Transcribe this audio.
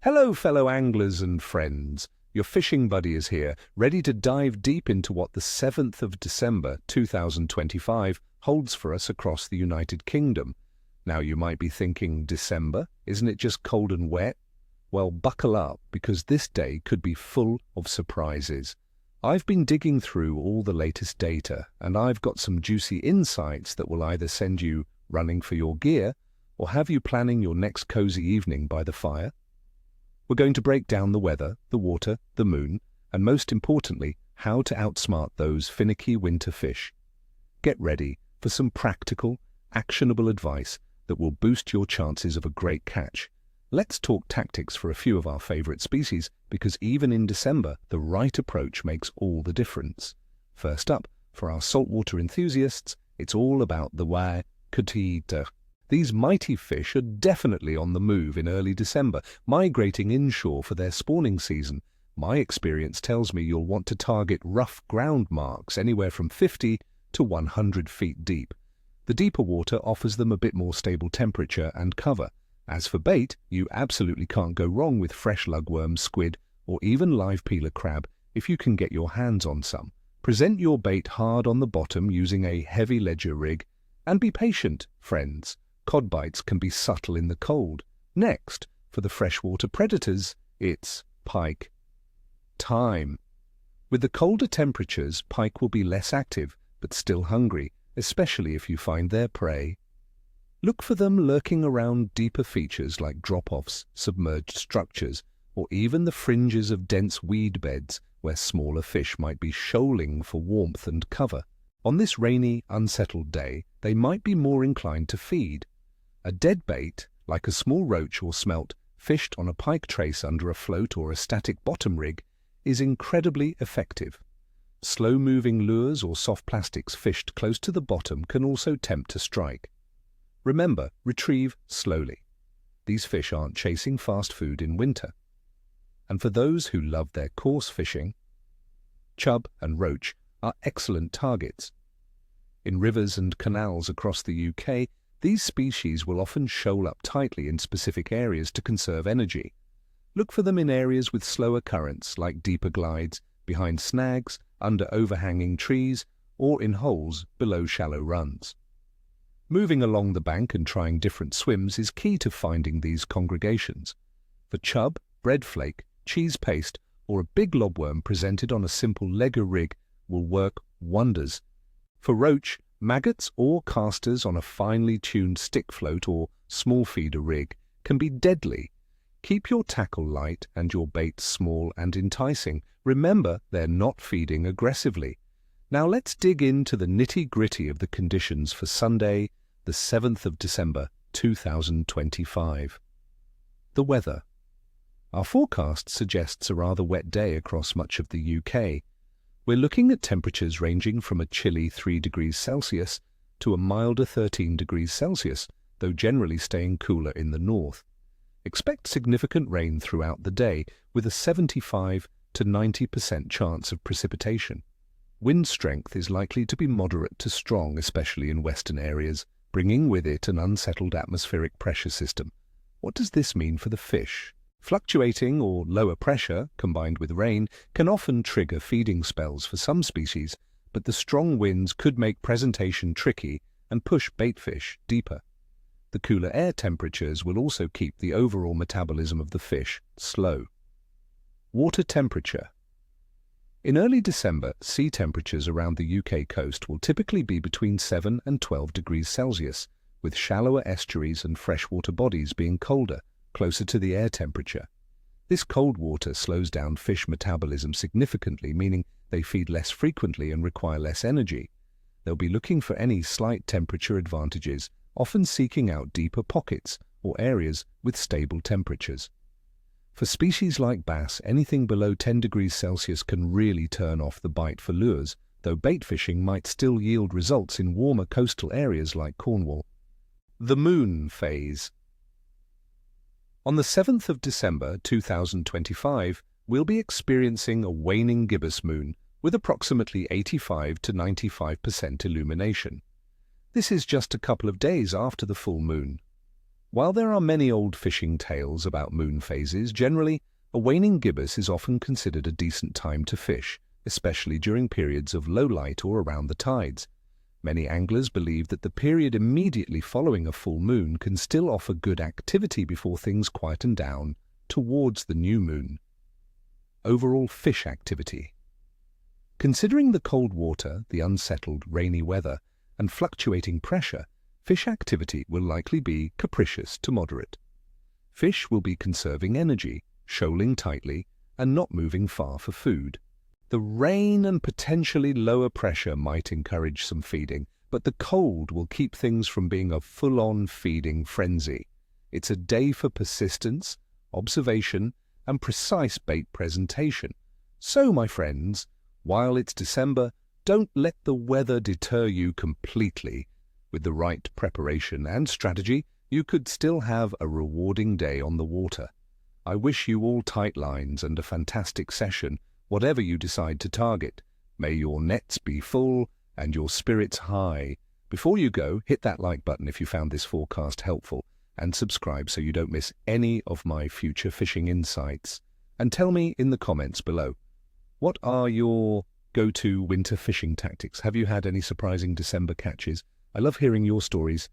Hello, fellow anglers and friends. Your fishing buddy is here, ready to dive deep into what the 7th of December 2025 holds for us across the United Kingdom. Now you might be thinking, December? Isn't it just cold and wet? Well, buckle up, because this day could be full of surprises. I've been digging through all the latest data, and I've got some juicy insights that will either send you running for your gear or have you planning your next cozy evening by the fire. We're going to break down the weather, the water, the moon, and most importantly, how to outsmart those finicky winter fish. Get ready for some practical, actionable advice that will boost your chances of a great catch. Let's talk tactics for a few of our favorite species, because even in December, the right approach makes all the difference. First up, for our saltwater enthusiasts, it's all about the wakatita. These mighty fish are definitely on the move in early December, migrating inshore for their spawning season. My experience tells me you'll want to target rough ground marks anywhere from 50 to 100 feet deep. The deeper water offers them a bit more stable temperature and cover. As for bait, you absolutely can't go wrong with fresh lugworm, squid, or even live peeler crab if you can get your hands on some. Present your bait hard on the bottom using a heavy ledger rig, and be patient, friends. Cod bites can be subtle in the cold. Next, for the freshwater predators, it's pike time. With the colder temperatures, pike will be less active, but still hungry, especially if you find their prey. Look for them lurking around deeper features like drop-offs, submerged structures, or even the fringes of dense weed beds where smaller fish might be shoaling for warmth and cover. On this rainy, unsettled day, they might be more inclined to feed. A dead bait, like a small roach or smelt, fished on a pike trace under a float or a static bottom rig, is incredibly effective. Slow-moving lures or soft plastics fished close to the bottom can also tempt to strike. Remember, retrieve slowly. These fish aren't chasing fast food in winter. And for those who love their coarse fishing, chub and roach are excellent targets. In rivers and canals across the UK, these species will often shoal up tightly in specific areas to conserve energy. Look for them in areas with slower currents, like deeper glides, behind snags, under overhanging trees, or in holes below shallow runs. Moving along the bank and trying different swims is key to finding these congregations. For chub, bread flake, cheese paste, or a big lobworm presented on a simple legger rig will work wonders. For roach, maggots or casters on a finely tuned stick float or small feeder rig can be deadly. Keep your tackle light and your bait small and enticing. Remember, they're not feeding aggressively. Now let's dig into the nitty-gritty of the conditions for Sunday, the 7th of December 2025. The weather. Our forecast suggests a rather wet day across much of the UK. We're looking at temperatures ranging from a chilly 3 degrees Celsius to a milder 13 degrees Celsius, though generally staying cooler in the north. Expect significant rain throughout the day, with a 75 to 90% chance of precipitation. Wind strength is likely to be moderate to strong, especially in western areas, bringing with it an unsettled atmospheric pressure system. What does this mean for the fish? Fluctuating or lower pressure, combined with rain, can often trigger feeding spells for some species, but the strong winds could make presentation tricky and push baitfish deeper. The cooler air temperatures will also keep the overall metabolism of the fish slow. Water temperature. In early December, sea temperatures around the UK coast will typically be between 7 and 12 degrees Celsius, with shallower estuaries and freshwater bodies being colder, closer to the air temperature. This cold water slows down fish metabolism significantly, meaning they feed less frequently and require less energy. They'll be looking for any slight temperature advantages, often seeking out deeper pockets or areas with stable temperatures. For species like bass, anything below 10 degrees Celsius can really turn off the bite for lures, though bait fishing might still yield results in warmer coastal areas like Cornwall. The moon phase. On the 7th of December 2025, we'll be experiencing a waning gibbous moon with approximately 85 to 95% illumination. This is just a couple of days after the full moon. While there are many old fishing tales about moon phases, generally, a waning gibbous is often considered a decent time to fish, especially during periods of low light or around the tides. Many anglers believe that the period immediately following a full moon can still offer good activity before things quieten down towards the new moon. Overall fish activity. Considering the cold water, the unsettled, rainy weather, and fluctuating pressure, fish activity will likely be capricious to moderate. Fish will be conserving energy, shoaling tightly, and not moving far for food. The rain and potentially lower pressure might encourage some feeding, but the cold will keep things from being a full-on feeding frenzy. It's a day for persistence, observation, and precise bait presentation. So, my friends, while it's December, don't let the weather deter you completely. With the right preparation and strategy, you could still have a rewarding day on the water. I wish you all tight lines and a fantastic session, whatever you decide to target. May your nets be full and your spirits high. Before you go, hit that like button if you found this forecast helpful, and subscribe so you don't miss any of my future fishing insights. And tell me in the comments below, what are your go-to winter fishing tactics? Have you had any surprising December catches? I love hearing your stories.